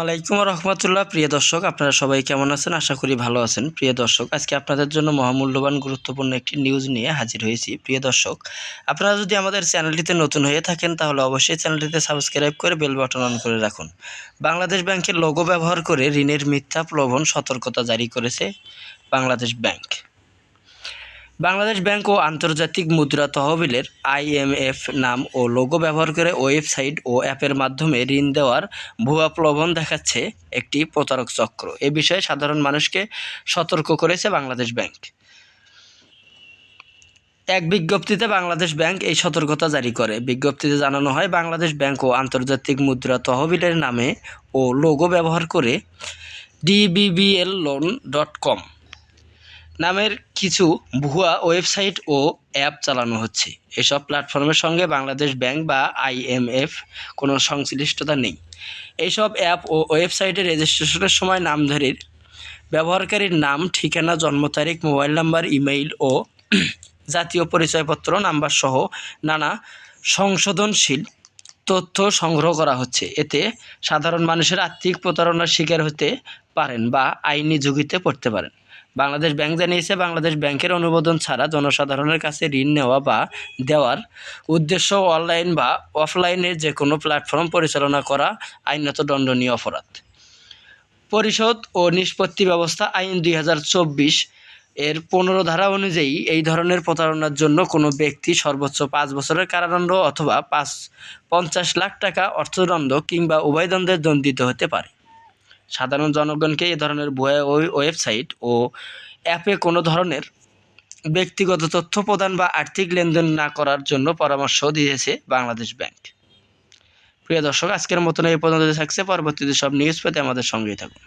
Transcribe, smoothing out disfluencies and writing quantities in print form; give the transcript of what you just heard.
আলাইকুম রহমতুল্লাহ। প্রিয় দর্শক, আপনারা সবাই কেমন আছেন? আশা করি ভালো আছেন। প্রিয় দর্শক, আজকে আপনাদের জন্য মহামূল্যবান গুরুত্বপূর্ণ একটি নিউজ নিয়ে হাজির হয়েছি। প্রিয় দর্শক, আপনারা যদি আমাদের চ্যানেলটিতে নতুন হয়ে থাকেন তাহলে অবশ্যই চ্যানেলটিতে সাবস্ক্রাইব করে বেল বাটন অন করে রাখুন। বাংলাদেশ ব্যাংকের লোগো ব্যবহার করে ঋণের মিথ্যা প্রলোভন সতর্কতা জারি করেছে বাংলাদেশ ব্যাংক। বাংলাদেশ ব্যাংক ও আন্তর্জাতিক মুদ্রা তহবিলের IMF নাম ও লোগো ব্যবহার করে ওয়েবসাইট ও অ্যাপের মাধ্যমে ঋণ দেওয়ার ভুয়া প্রলোভন দেখাচ্ছে একটি প্রতারক চক্র। এ বিষয়ে সাধারণ মানুষকে সতর্ক করেছে বাংলাদেশ ব্যাংক। এক বিজ্ঞপ্তিতে বাংলাদেশ ব্যাংক এই সতর্কতা জারি করে। বিজ্ঞপ্তিতে জানানো হয়, বাংলাদেশ ব্যাংক ও আন্তর্জাতিক মুদ্রা তহবিলের নামে ও লোগো ব্যবহার করে dbbloan.com নামের কিছু ভুয়া ওয়েবসাইট ও অ্যাপ চালানো হচ্ছে। এসব প্ল্যাটফর্মের সঙ্গে বাংলাদেশ ব্যাংক বা IMF কোনো সংশ্লিষ্টতা নেই। এইসব অ্যাপ ও ওয়েবসাইটে রেজিস্ট্রেশনের সময় নামধারীর ব্যবহারকারীর নাম, ঠিকানা, জন্ম তারিখ, মোবাইল নাম্বার, ইমেইল ও জাতীয় পরিচয়পত্র নাম্বার সহ নানা সংশোধনশীল তথ্য সংগ্রহ করা হচ্ছে। এতে সাধারণ মানুষের আর্থিক প্রতারণার শিকার হতে পারেন বা আইনি ঝুঁকিতে পড়তে পারেন। বাংলাদেশ ব্যাংক জানিয়েছে, বাংলাদেশ ব্যাংকের অনুমোদন ছাড়া জনসাধারণের কাছে ঋণ নেওয়া বা দেওয়ার উদ্দেশ্য অনলাইন বা অফলাইনে যে কোনো প্ল্যাটফর্ম পরিচালনা করা আইনত দণ্ডনীয় অপরাধ। পরিশোধ ও নিষ্পত্তি ব্যবস্থা আইন 2024 এর 15 ধারা অনুযায়ী এই ধরনের প্রতারণার জন্য কোনো ব্যক্তি সর্বোচ্চ 5 বছরের কারাদণ্ড অথবা 50 লাখ টাকা অর্থদণ্ড কিংবা উভয় দণ্ডে দণ্ডিত হতে পারে। সাধারণ জনগণকে এ ধরনের ভুয়া ওয়েবসাইট ও অ্যাপে কোনো ধরনের ব্যক্তিগত তথ্য প্রদান বা আর্থিক লেনদেন না করার জন্য পরামর্শ দিয়েছে বাংলাদেশ ব্যাংক। প্রিয় দর্শক, আজকের মতন এই পর্যন্ত থাকছে। পরবর্তীতে সব নিউজ পেতে আমাদের সঙ্গেই থাকুন।